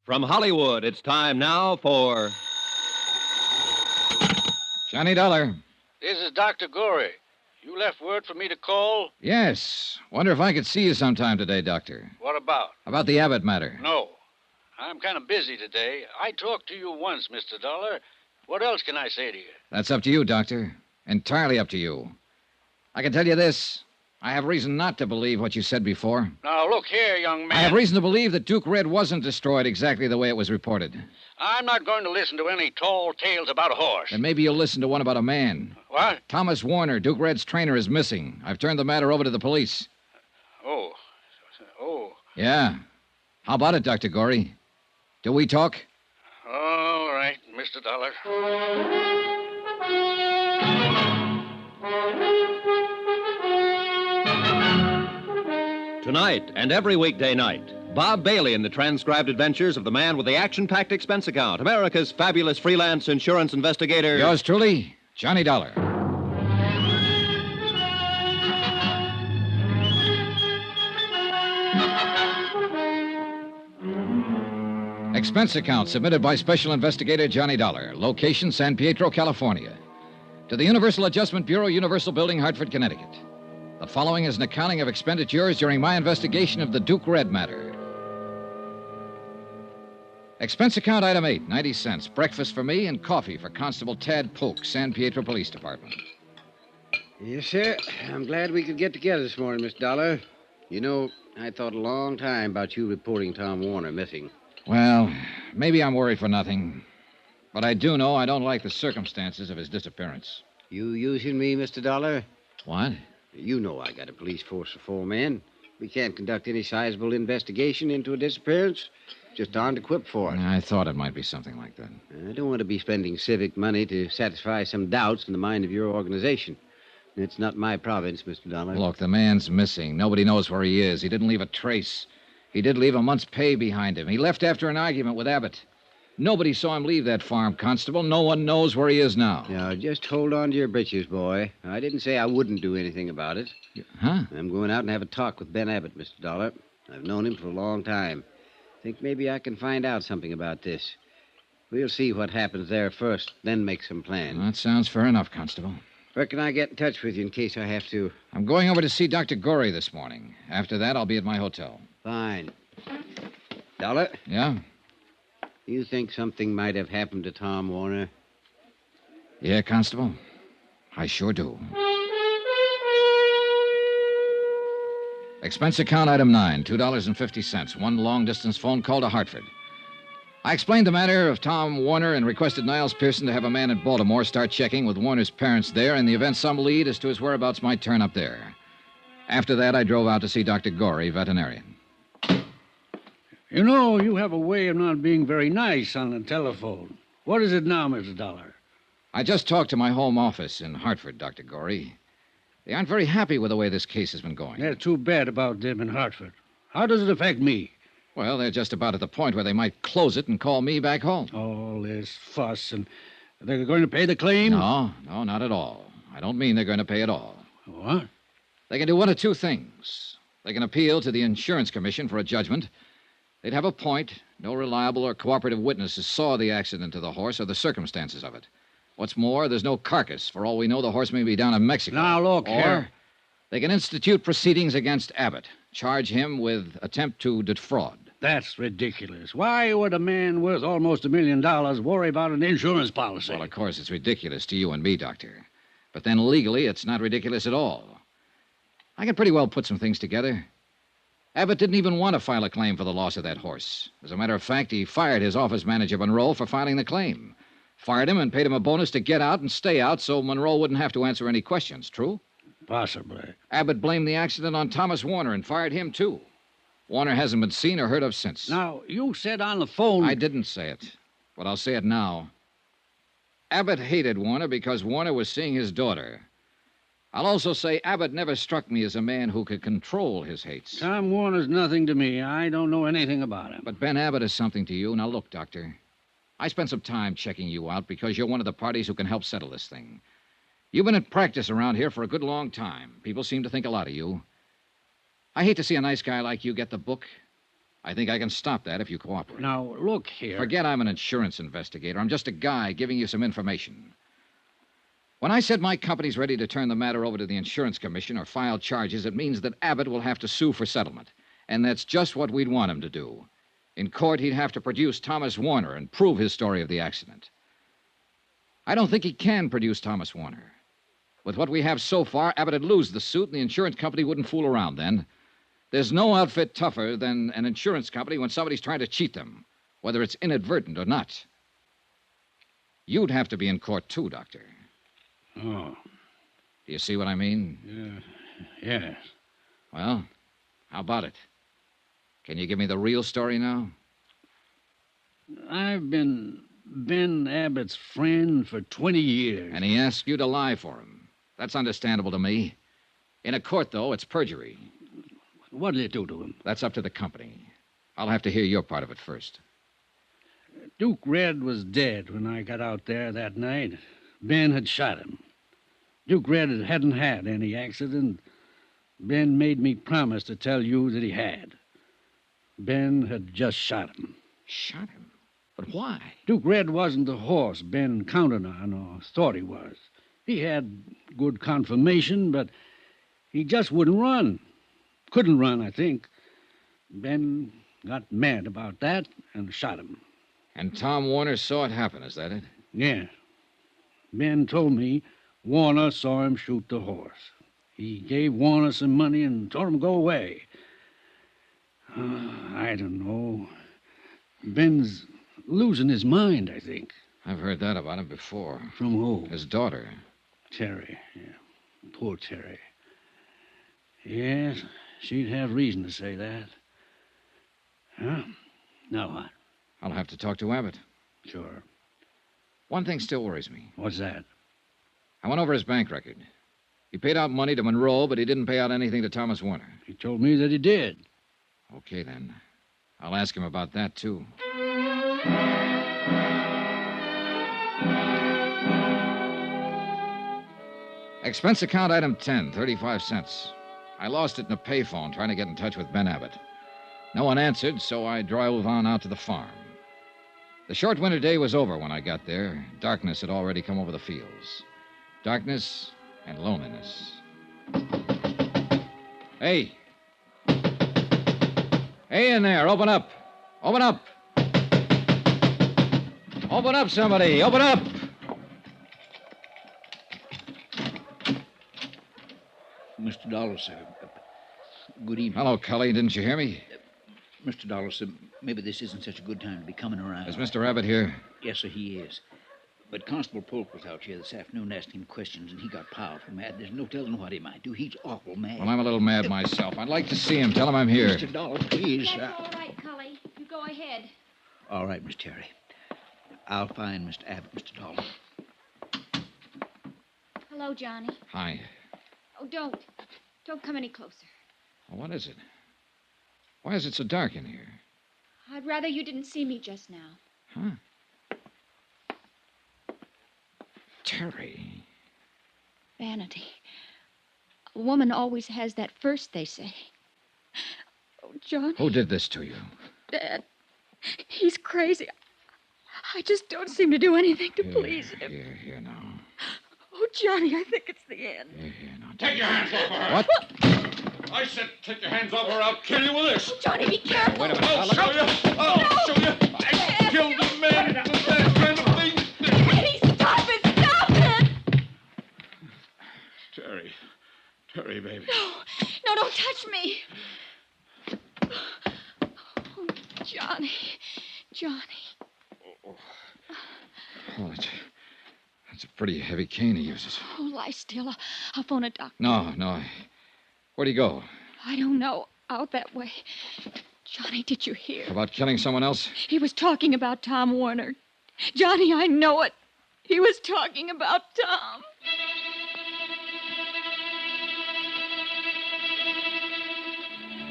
From Hollywood, it's time now for... Johnny Dollar. This is Dr. Gorey. You left word for me to call? Yes. Wonder if I could see you sometime today, Doctor. What about? About the Abbott matter. No. I'm kind of busy today. I talked to you once, Mr. Dollar. What else can I say to you? That's up to you, Doctor. Entirely up to you. I can tell you this. I have reason not to believe what you said before. Now, look here, young man. I have reason to believe that Duke Red wasn't destroyed exactly the way it was reported. I'm not going to listen to any tall tales about a horse. Then maybe you'll listen to one about a man. What? Thomas Warner, Duke Red's trainer, is missing. I've turned the matter over to the police. Oh. Yeah. How about it, Dr. Gorey? Do we talk? All right, Mr. Dollar. Tonight and every weekday night, Bob Bailey in the transcribed adventures of the man with the action-packed expense account, America's fabulous freelance insurance investigator... Yours truly, Johnny Dollar. Expense account submitted by Special Investigator Johnny Dollar. Location, San Pietro, California. To the Universal Adjustment Bureau, Universal Building, Hartford, Connecticut. The following is an accounting of expenditures during my investigation of the Duke Red matter. Expense account item 8, 90 cents. Breakfast for me and coffee for Constable Tad Polk, San Pietro Police Department. Yes, sir. I'm glad we could get together this morning, Miss Dollar. You know, I thought a long time about you reporting Tom Warner missing. Well, maybe I'm worried for nothing. But I do know I don't like the circumstances of his disappearance. You using me, Mr. Dollar? What? You know I got a police force of 4 men. We can't conduct any sizable investigation into a disappearance. Just aren't equipped for it. I thought it might be something like that. I don't want to be spending civic money to satisfy some doubts in the mind of your organization. It's not my province, Mr. Dollar. Look, the man's missing. Nobody knows where he is. He didn't leave a trace. He did leave a month's pay behind him. He left after an argument with Abbott. Nobody saw him leave that farm, Constable. No one knows where he is now. Now, just hold on to your britches, boy. I didn't say I wouldn't do anything about it. Huh? I'm going out and have a talk with Ben Abbott, Mr. Dollar. I've known him for a long time. Think maybe I can find out something about this. We'll see what happens there first, then make some plans. That sounds fair enough, Constable. Where can I get in touch with you in case I have to? I'm going over to see Dr. Gorey this morning. After that, I'll be at my hotel. Fine. Dollar, Yeah? you think something might have happened to Tom Warner? Yeah, Constable? I sure do. Expense account item 9, $2.50. One long-distance phone call to Hartford. I explained the matter of Tom Warner and requested Niles Pearson to have a man in Baltimore start checking with Warner's parents there in the event some lead as to his whereabouts might turn up there. After that, I drove out to see Dr. Gorey, veterinarian. You know, you have a way of not being very nice on the telephone. What is it now, Mr. Dollar? I just talked to my home office in Hartford, Dr. Gorey. They aren't very happy with the way this case has been going. That's too bad about them in Hartford. How does it affect me? Well, they're just about at the point where they might close it and call me back home. All this fuss, and they're going to pay the claim? No, not at all. I don't mean they're going to pay at all. What? They can do one of two things. They can appeal to the Insurance Commission for a judgment. They'd have a point. No reliable or cooperative witnesses saw the accident to the horse or the circumstances of it. What's more, there's no carcass. For all we know, the horse may be down in Mexico. Now, look or here. They can institute proceedings against Abbott, charge him with attempt to defraud. That's ridiculous. Why would a man worth almost $1 million worry about an insurance policy? Well, of course, it's ridiculous to you and me, Doctor. But then legally, it's not ridiculous at all. I can pretty well put some things together. Abbott didn't even want to file a claim for the loss of that horse. As a matter of fact, he fired his office manager, Monroe, for filing the claim. Fired him and paid him a bonus to get out and stay out so Monroe wouldn't have to answer any questions. True? Possibly. Abbott blamed the accident on Thomas Warner and fired him, too. Warner hasn't been seen or heard of since. Now, you said on the phone... I didn't say it, but I'll say it now. Abbott hated Warner because Warner was seeing his daughter. I'll also say Abbott never struck me as a man who could control his hates. Tom Warner's nothing to me. I don't know anything about him. But Ben Abbott is something to you. Now, look, Doctor. I spent some time checking you out because you're one of the parties who can help settle this thing. You've been in practice around here for a good long time. People seem to think a lot of you. I hate to see a nice guy like you get the book. I think I can stop that if you cooperate. Now, look here. Forget I'm an insurance investigator. I'm just a guy giving you some information. When I said my company's ready to turn the matter over to the insurance commission or file charges, it means that Abbott will have to sue for settlement. And that's just what we'd want him to do. In court, he'd have to produce Thomas Warner and prove his story of the accident. I don't think he can produce Thomas Warner. With what we have so far, Abbott would lose the suit, and the insurance company wouldn't fool around then. There's no outfit tougher than an insurance company when somebody's trying to cheat them, whether it's inadvertent or not. You'd have to be in court, too, Doctor. Oh. Do you see what I mean? Yes. Well, how about it? Can you give me the real story now? I've been Ben Abbott's friend for 20 years. And he asked you to lie for him. That's understandable to me. In a court, though, it's perjury. What did it do to him? That's up to the company. I'll have to hear your part of it first. Duke Red was dead when I got out there that night. Ben had shot him. Duke Red hadn't had any accident. Ben made me promise to tell you that he had. Ben had just shot him. Shot him? But why? Duke Red wasn't the horse Ben counted on or thought he was. He had good confirmation, but he just wouldn't run. Couldn't run, I think. Ben got mad about that and shot him. And Tom Warner saw it happen, is that it? Yeah. Ben told me Warner saw him shoot the horse. He gave Warner some money and told him to go away. I don't know. Ben's losing his mind, I think. I've heard that about him before. From who? His daughter. Terry. Yeah. Poor Terry. Yes, she'd have reason to say that. Huh? Now what? I'll have to talk to Abbott. Sure. One thing still worries me. What's that? I went over his bank record. He paid out money to Monroe, but he didn't pay out anything to Thomas Warner. He told me that he did. Okay, then. I'll ask him about that, too. Expense account item 10, 35 cents. I lost it in a payphone trying to get in touch with Ben Abbott. No one answered, so I drove on out to the farm. The short winter day was over when I got there. Darkness had already come over the fields. Darkness and loneliness. Hey! Hey in there, open up! Open up! Open up, somebody! Open up! Mr. Dollar, sir. Good evening. Hello, Cully. Didn't you hear me? Mr. Dollar, sir, maybe this isn't such a good time to be coming around. Is Mr. Abbott here? Yes, sir, he is. But Constable Polk was out here this afternoon asking him questions, and he got powerful mad. There's no telling what he might do. He's awful mad. Well, I'm a little mad myself. I'd like to see him. Tell him I'm here. Mr. Dollar, please. That's all right, Cully. You go ahead. All right, Miss Terry. I'll find Mr. Abbott, Mr. Dollar. Hello, Johnny. Hi. Oh, don't. Don't come any closer. Well, what is it? Why is it so dark in here? I'd rather you didn't see me just now. Huh? Terry. Vanity. A woman always has that first, they say. Oh, John. Who did this to you? Dad. He's crazy. I just don't seem to do anything to please him. Here now. Oh, Johnny, I think it's the end. Here now. Take your hands off her. What? I said take your hands off her. I'll kill you with this. Oh, Johnny, be careful. Wait a minute. I'll show you. I'll show you. I killed a man with that kind of thing. Eddie, stop it! Stop it! Terry, baby. No, don't touch me. Oh, Johnny. Oh, that's a pretty heavy cane he uses. Oh, lie still. I'll phone a doctor. No. Where'd he go? I don't know. Out that way. Johnny, did you hear? About killing someone else? He was talking about Tom Warner. Johnny, I know it. He was talking about Tom.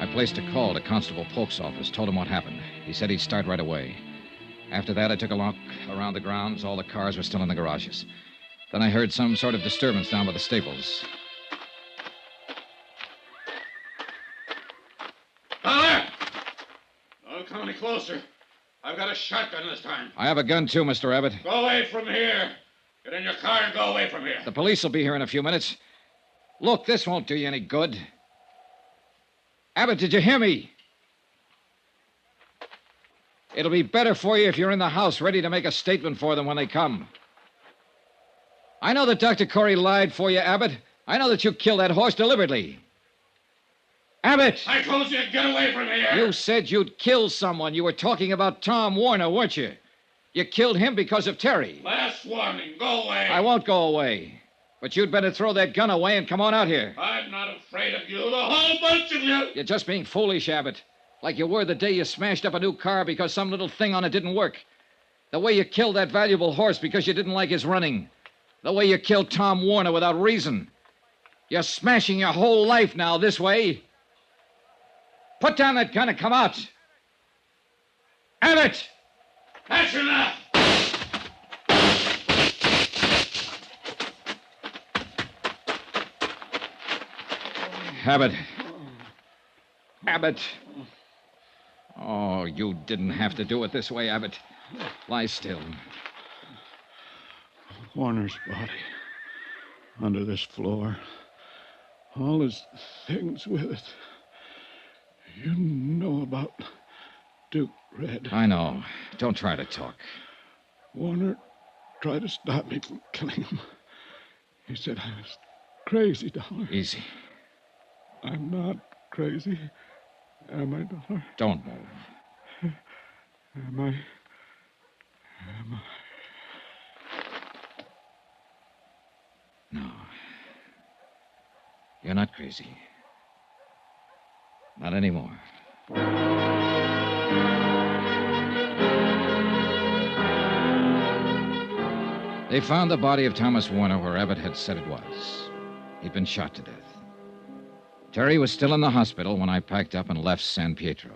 I placed a call to Constable Polk's office, told him what happened. He said he'd start right away. After that, I took a look around the grounds. All the cars were still in the garages. Then I heard some sort of disturbance down by the stables. Now there! closer. I've got a shotgun this time. I have a gun, too, Mr. Abbott. Go away from here. Get in your car and go away from here. The police will be here in a few minutes. Look, this won't do you any good. Abbott, did you hear me? It'll be better for you if you're in the house, ready to make a statement for them when they come. I know that Dr. Corey lied for you, Abbott. I know that you killed that horse deliberately. Abbott! I told you to get away from here. You said you'd kill someone. You were talking about Tom Warner, weren't you? You killed him because of Terry. Last warning. Go away. I won't go away. But you'd better throw that gun away and come on out here. I'm not afraid of you, the whole bunch of you. You're just being foolish, Abbott. Like you were the day you smashed up a new car because some little thing on it didn't work. The way you killed that valuable horse because you didn't like his running. The way you killed Tom Warner without reason. You're smashing your whole life now this way. Put down that gun and come out. Abbott! That's enough. Abbott. Abbott. Oh, you didn't have to do it this way, Abbott. Lie still. Warner's body. Under this floor. All his things with it. You know about Duke Red. I know. Don't try to talk. Warner tried to stop me from killing him. He said I was crazy, Dollar. Easy. I'm not crazy. Am I, Dollar? Don't move. Am I? No. You're not crazy. Not anymore. They found the body of Thomas Warner where Abbott had said it was. He'd been shot to death. Terry was still in the hospital when I packed up and left San Pietro.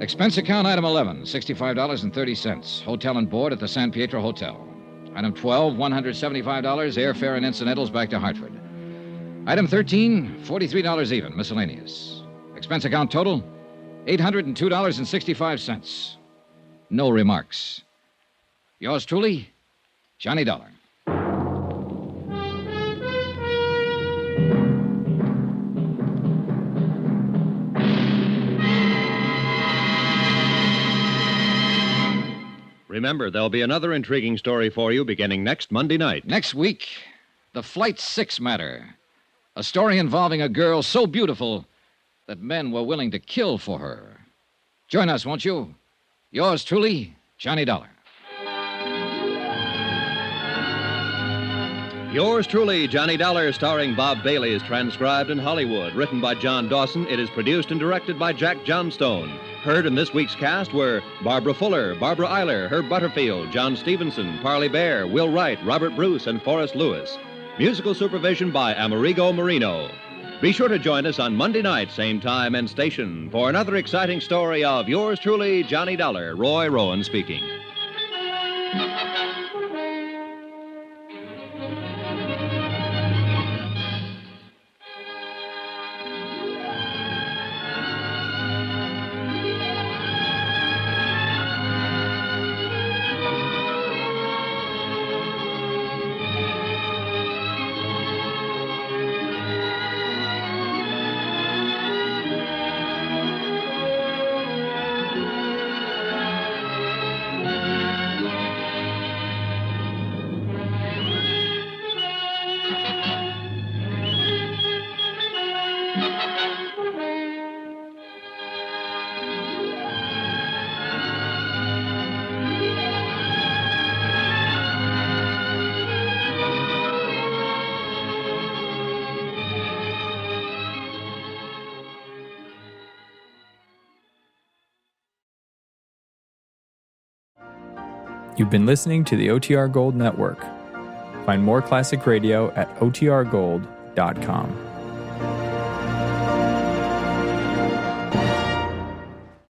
Expense account item 11, $65.30. Hotel and board at the San Pietro Hotel. Item 12, $175, airfare and incidentals back to Hartford. Item 13, $43 even, miscellaneous. Expense account total, $802.65. No remarks. Yours truly, Johnny Dollar. Remember, there'll be another intriguing story for you beginning next Monday night. Next week, the Flight 6 matter. A story involving a girl so beautiful that men were willing to kill for her. Join us, won't you? Yours truly, Johnny Dollar. Yours truly, Johnny Dollar, starring Bob Bailey, is transcribed in Hollywood. Written by John Dawson, it is produced and directed by Jack Johnstone. Heard in this week's cast were Barbara Fuller, Barbara Eiler, Herb Butterfield, John Stevenson, Parley Bear, Will Wright, Robert Bruce, and Forrest Lewis. Musical supervision by Amerigo Marino. Be sure to join us on Monday night, same time and station, for another exciting story of yours truly, Johnny Dollar. Roy Rowan speaking. You've been listening to the OTR Gold Network. Find more classic radio at otrgold.com.